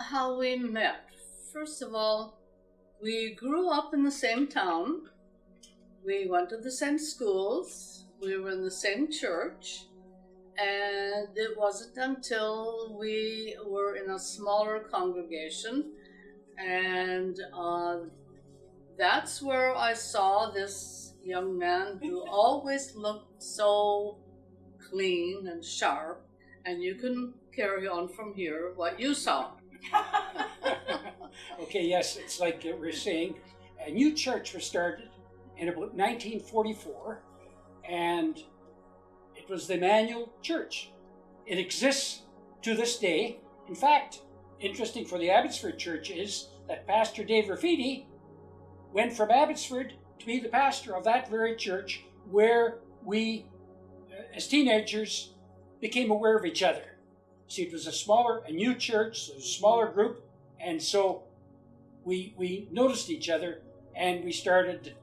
how we met. First of all, we grew up in the same town. We went to the same schools. We were in the same church. And it wasn't until we were in a smaller congregation, and that's where I saw this young man who always looked so clean and sharp, and you can carry on from here what you saw. Okay, yes, it's like we're saying, a new church was started in about 1944, and it was the Emmanuel Church. It exists to this day. In fact, interesting for the Abbotsford Church is that Pastor Dave Rafidi went from Abbotsford to be the pastor of that very church, where we, as teenagers, became aware of each other. See, it was a new church, a smaller group, and so we noticed each other, and we started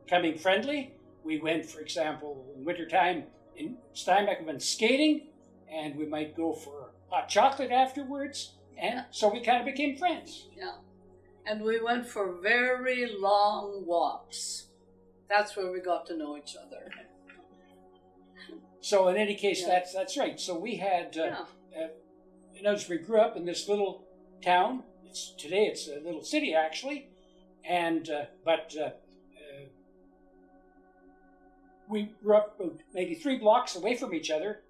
becoming friendly. We went, for example, in wintertime in Steinbeck, we went skating, and we might go for hot chocolate afterwards, and so we kind of became friends. Yeah, and we went for very long walks. That's where we got to know each other. So in any case, that's right. So we had, as we grew up in this little town, today it's a little city actually, and but we grew up maybe 3 blocks away from each other,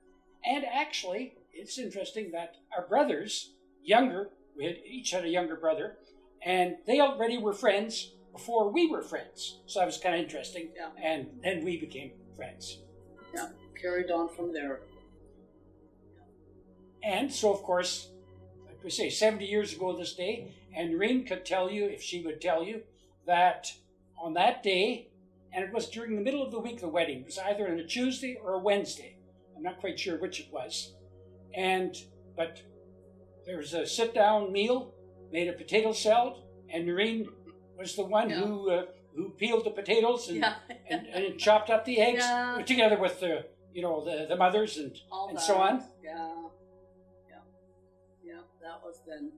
and actually it's interesting that our brothers, each had a younger brother, and they already were friends before we were friends. So that was kind of interesting, and then we became friends. Yeah, carried on from there. And so, of course, like we say, 70 years ago this day, and Reimer could tell you, if she would tell you, that on that day, and it was during the middle of the week, the wedding, it was either on a Tuesday or a Wednesday. I'm not quite sure which it was. But there was a sit-down meal, made a potato salad, and Reimer was the one who peeled the potatoes and chopped up the eggs together with the mothers and so on. Yeah, that was then.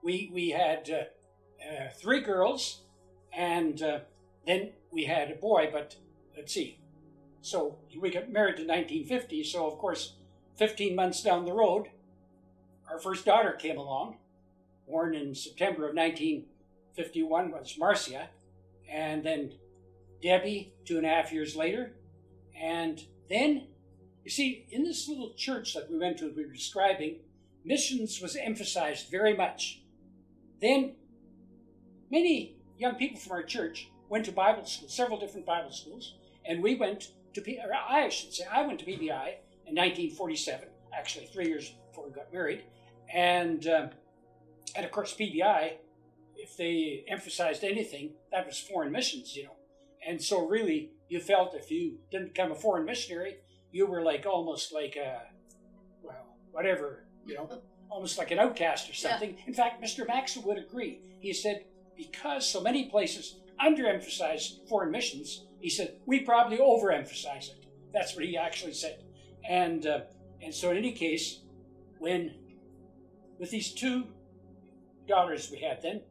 We had 3 girls, and then we had a boy. But let's see. So we got married in 1950. So of course, 15 months down the road, our first daughter came along, born in September of 1951, was Marcia, and then Debbie 2.5 years later. And then, you see, in this little church that we went to, we were describing, missions was emphasized very much. Then many young people from our church went to Bible school, several different Bible schools, and we went to, I went to PBI in 1947, actually 3 years before we got married, and of course PBI, if they emphasized anything, that was foreign missions, and so really you felt if you didn't become a foreign missionary, you were almost like almost like an outcast or something. In fact, Mr. Maxwell would agree. He said, because so many places underemphasize foreign missions, he said, we probably overemphasize it. That's what he actually said. And so in any case, with these 2 daughters we had then,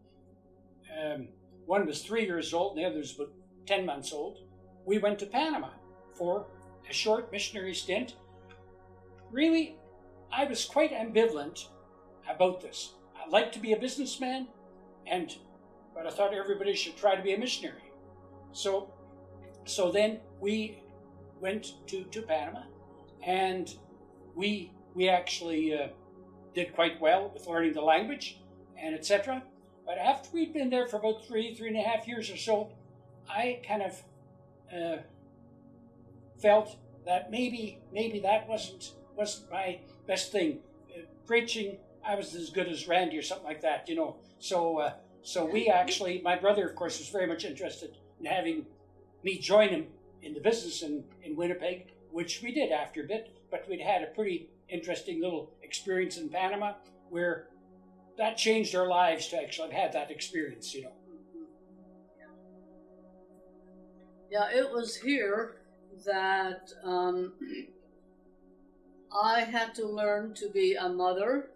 one was 3 years old and the other was about 10 months old, we went to Panama for a short missionary stint. Really, I was quite ambivalent about this. I'd like to be a businessman, but I thought everybody should try to be a missionary. So then we went to Panama, and we actually did quite well with learning the language and etc. But after we'd been there for about 3.5 years or so, I kind of felt that maybe that wasn't my best thing. Preaching, I was as good as Randy or something like that, So we actually, my brother, of course, was very much interested in having me join him in the business in Winnipeg, which we did after a bit, but we'd had a pretty interesting little experience in Panama where that changed our lives to actually have had that experience, Yeah, it was here that I had to learn to be a mother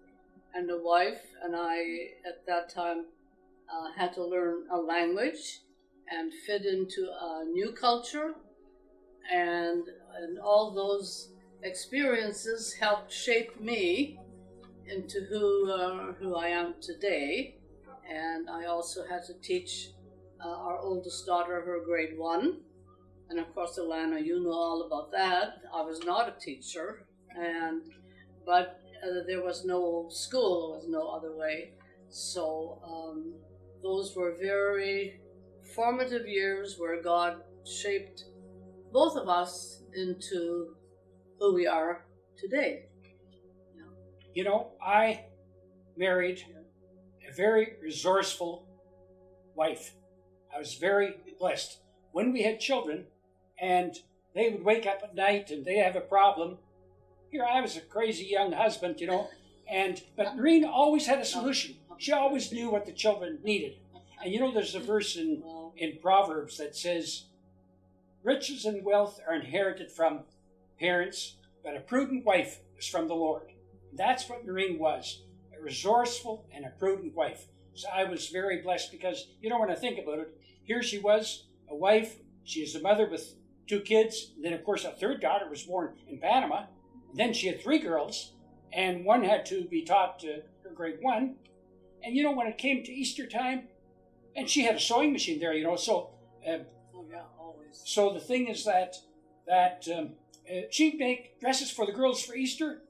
and a wife, and I, at that time, had to learn a language and fit into a new culture, and all those experiences helped shape me into who I am today. And I also had to teach our oldest daughter her grade 1. And of course, Alana, you know all about that. I was not a teacher, but there was no school, there was no other way. So those were very formative years where God shaped both of us into who we are today. Yeah. You know, I married a very resourceful wife. I was very blessed. When we had children and they would wake up at night and they have a problem, here I was a crazy young husband, you know, but Noreen always had a solution. She always knew what the children needed. And you know, there's a verse in Proverbs that says, riches and wealth are inherited from parents, but a prudent wife is from the Lord. That's what Noreen was, a resourceful and a prudent wife. So I was very blessed because, you know, when I think about it, here she was, a wife, she is a mother with 2 kids, and then of course a third daughter was born in Panama. And then she had 3 girls, and one had to be taught her grade 1. And you know, when it came to Easter time, and she had a sewing machine there, you know, so Always. So the thing is that she'd make dresses for the girls for Easter.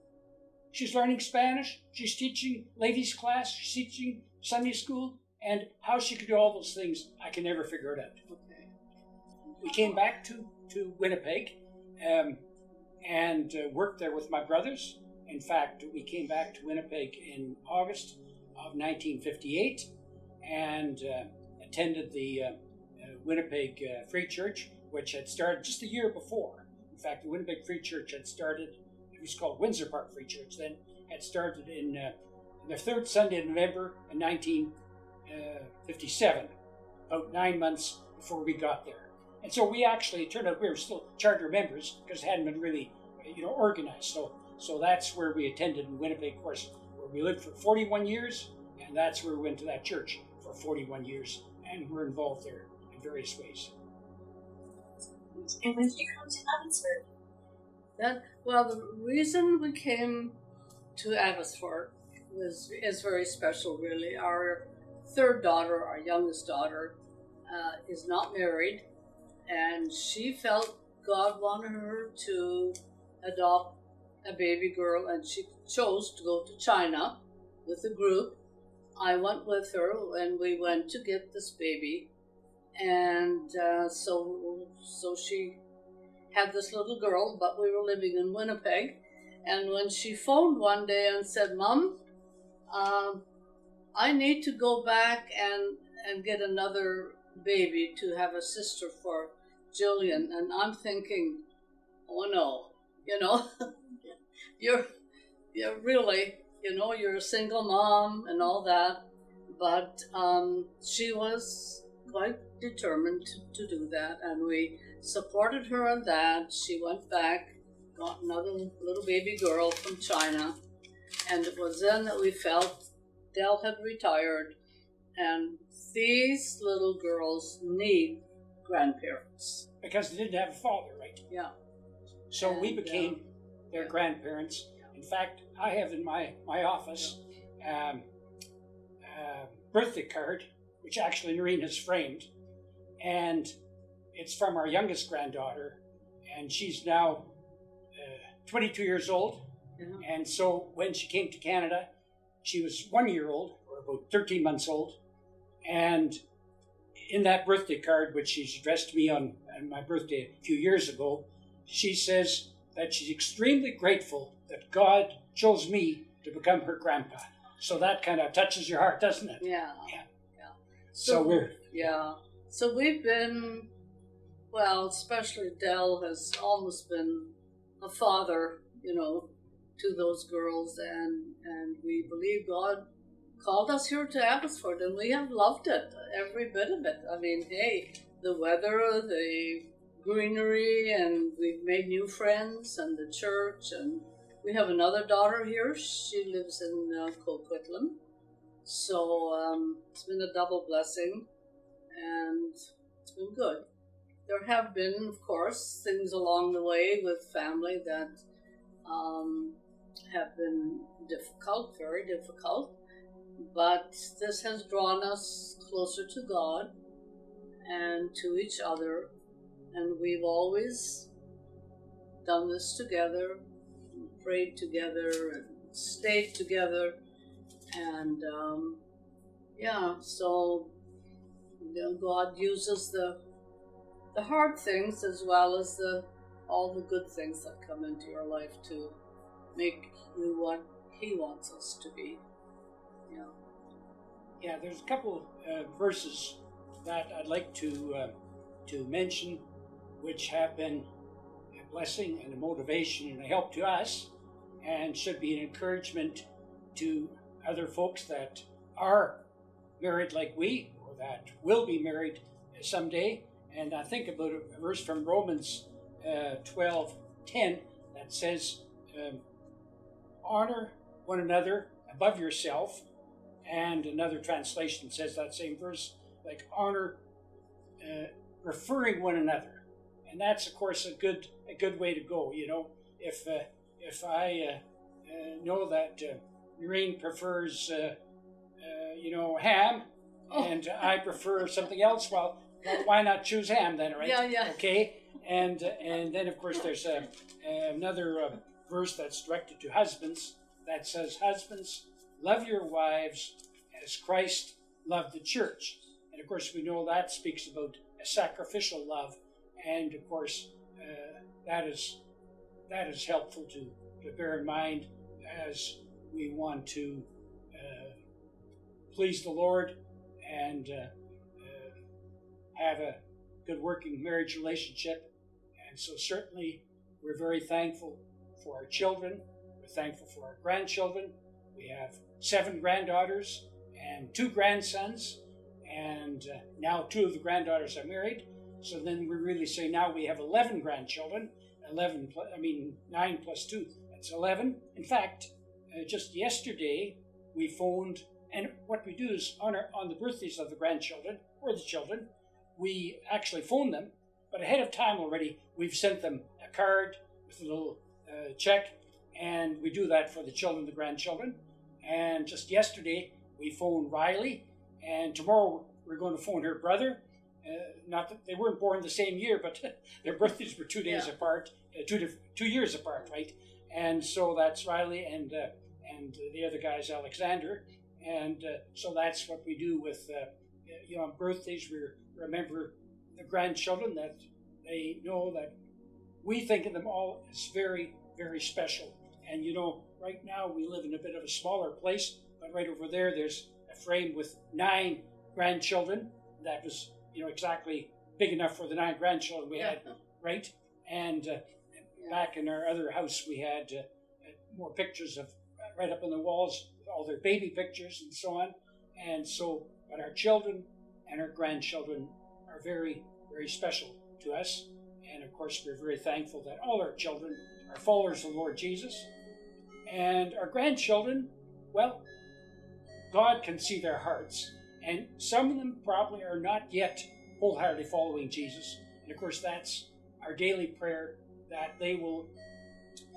She's learning Spanish. She's teaching ladies' class. She's teaching Sunday school. And how she could do all those things, I can never figure it out. Okay. We came back to Winnipeg and worked there with my brothers. In fact, we came back to Winnipeg in August of 1958 and attended the Winnipeg Free Church, which had started just a year before. In fact, the Winnipeg Free Church had started, it was called Windsor Park Free Church then, had started in the 3rd Sunday of November in 1957, about 9 months before we got there. And so we actually, it turned out we were still charter members because it hadn't been really, organized. So that's where we attended in Winnipeg, of course, where we lived for 41 years, and that's where we went to that church for 41 years, and we're involved there in various ways. And when did you come to Abbotsford? The reason we came to Abbotsford is very special, really. Our 3rd daughter, our youngest daughter, is not married, and she felt God wanted her to adopt a baby girl, and she chose to go to China with a group. I went with her, and we went to get this baby, and so she had this little girl, but we were living in Winnipeg, and when she phoned one day and said, "Mom, I need to go back and get another baby to have a sister for Jillian," and I'm thinking, oh no, you're really, you're a single mom and all that, but she was quite determined to do that, and we supported her on that. She went back, got another little baby girl from China, and it was then that we felt Del had retired, and these little girls need grandparents. Because they didn't have a father, right? Yeah. So we became their grandparents. In fact, I have in my office a birthday card, which actually Noreen has framed, and it's from our youngest granddaughter, and she's now 22 years old. Yeah. And so when she came to Canada, she was 1 year old, or about 13 months old, and in that birthday card, which she's addressed to me on my birthday a few years ago, she says that she's extremely grateful that God chose me to become her grandpa. So that kind of touches your heart, doesn't it? Yeah. So we're... Yeah. So we've been, especially Del has almost been a father, to those girls, and we believe God called us here to Abbotsford, and we have loved it, every bit of it. I mean, hey, the weather, the greenery, and we've made new friends, and the church, and We have another daughter here. She lives in Coquitlam. So it's been a double blessing, and it's been good. There have been, of course, things along the way with family that have been difficult, very difficult, but this has drawn us closer to God and to each other, and we've always done this together, prayed together, and stayed together, and so God uses the hard things as well as all the good things that come into your life to make you what He wants us to be. Yeah, there's a couple verses that I'd like to mention, which have been a blessing and a motivation and a help to us, and should be an encouragement to other folks that are married like we, or that will be married someday. And I think about a verse from Romans 12:10 that says, honor one another above yourself. And another translation says that same verse, like honor, referring one another. And that's, of course, a good way to go. If I know that Maureen prefers ham, and I prefer something else, well, why not choose ham then, right? Yeah. Okay. And then, of course, there's another verse that's directed to husbands that says, husbands, love your wives as Christ loved the church. And of course, we know that speaks about a sacrificial love. And of course, that is helpful to bear in mind as we want to please the Lord and have a good working marriage relationship. And so certainly we're very thankful for our children. We're thankful for our grandchildren. We have 7 granddaughters and 2 grandsons, and now 2 of the granddaughters are married. So then we really say now we have 11 grandchildren. 9 plus 2, that's 11. In fact, just yesterday we phoned, and what we do is on the birthdays of the grandchildren or the children, we actually phone them, but ahead of time already we've sent them a card with a little check, and we do that for the children, the grandchildren. And just yesterday we phoned Riley, and tomorrow we're going to phone her brother. Not that they weren't born the same year, but their birthdays were 2 days apart, 2 years apart, right? And so that's Riley, and the other guy's Alexander. And so that's what we do with on birthdays. We remember the grandchildren, that they know that we think of them all as very, very special. And right now we live in a bit of a smaller place, but right over there's a frame with 9 grandchildren. That was exactly big enough for the 9 grandchildren we had, right? And back in our other house we had more pictures of right up on the walls, all their baby pictures and so on. And so, but our children and our grandchildren are very, very special to us. And of course, we're very thankful that all our children are followers of the Lord Jesus. And our grandchildren, well, God can see their hearts. And some of them probably are not yet wholeheartedly following Jesus. And of course, that's our daily prayer, that they will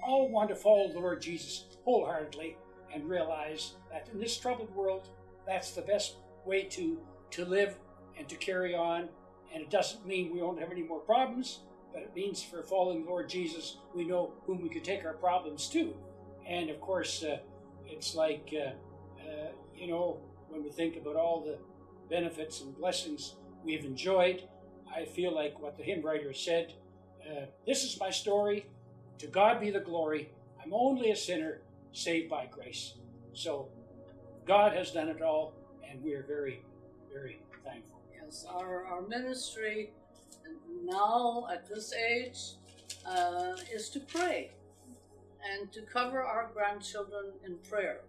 all want to follow the Lord Jesus wholeheartedly and realize that in this troubled world, that's the best way to live and to carry on. And it doesn't mean we won't have any more problems, but it means for following the Lord Jesus, we know whom we could take our problems to. And of course, it's like, when we think about all the benefits and blessings we've enjoyed, I feel like what the hymn writer said, this is my story, to God be the glory, I'm only a sinner saved by grace. So God has done it all, and we are very, very thankful. Yes, our ministry now at this age is to pray and to cover our grandchildren in prayer.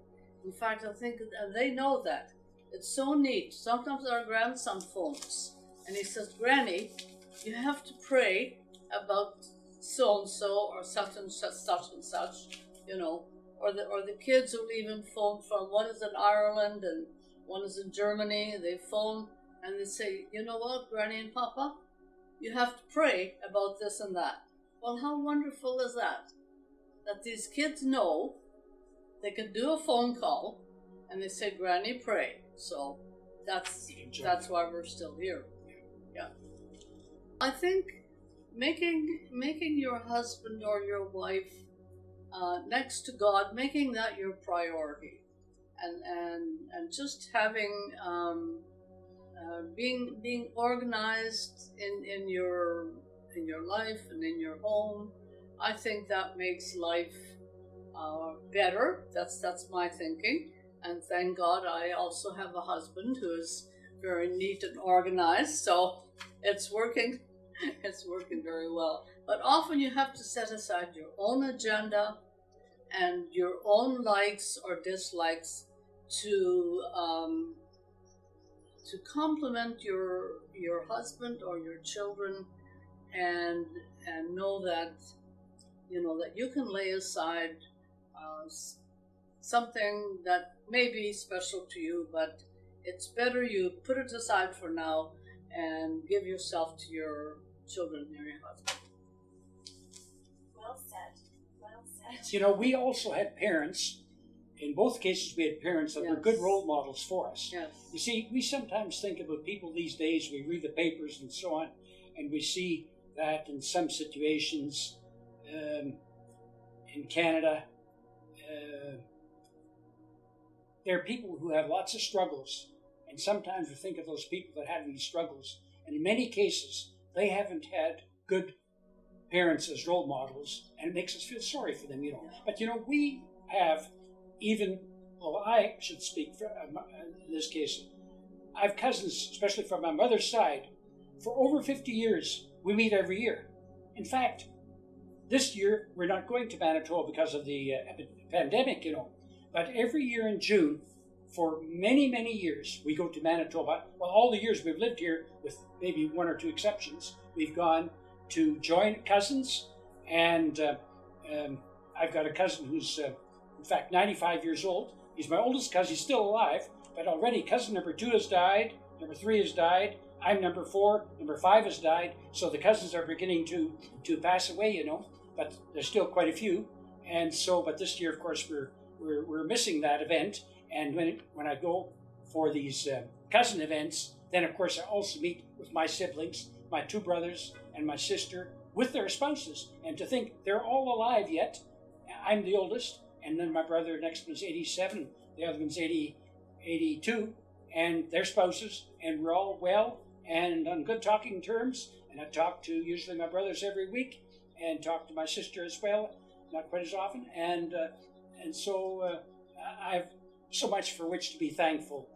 In fact, I think they know that. It's so neat. Sometimes our grandson phones and he says, Granny, you have to pray about so-and-so or such and such, or the kids will even phone from, one is in Ireland and one is in Germany. They phone and they say, you know what, Granny and Papa, you have to pray about this and that. Well, how wonderful is that? That these kids know they can do a phone call and they say, Granny, pray. So that's why we're still here. Yeah. I think making your husband or your wife next to God, making that your priority, and just having being organized in your life and in your home. I think that makes life better. That's my thinking. And thank God I also have a husband who is very neat and organized. So it's working. It's working very well. But often you have to set aside your own agenda and your own likes or dislikes to compliment your husband or your children, and know that that you can lay aside something that may be special to you, but it's better you put it aside for now and give yourself to your children and your husband. Well said. Well said. We also had parents. In both cases, we had parents that were good role models for us. Yes. You see, we sometimes think about people these days, we read the papers and so on, and we see that in some situations in Canada, there are people who have lots of struggles, and sometimes we think of those people that have these struggles, and in many cases, they haven't had good parents as role models, and it makes us feel sorry for them, But, we have I should speak for, in this case, I have cousins, especially from my mother's side. For over 50 years, we meet every year. In fact, this year, we're not going to Manitoba because of the pandemic, But every year in June, for many, many years, we go to Manitoba. Well, all the years we've lived here, with maybe one or two exceptions, we've gone to join cousins. And I've got a cousin who's, in fact, 95 years old. He's my oldest cousin. He's still alive. But already cousin number 2 has died. Number 3 has died. I'm number 4. Number 5 has died. So the cousins are beginning to pass away, But there's still quite a few. And so, but this year, of course, we're missing that event. And when I go for these cousin events, then of course I also meet with my siblings, my 2 brothers and my sister, with their spouses. And to think they're all alive yet. I'm the oldest, and then my brother next one's 87, the other one's 82, and their spouses, and we're all well and on good talking terms. And I talk to usually my brothers every week, and talk to my sister as well, not quite as often. And so I have so much for which to be thankful,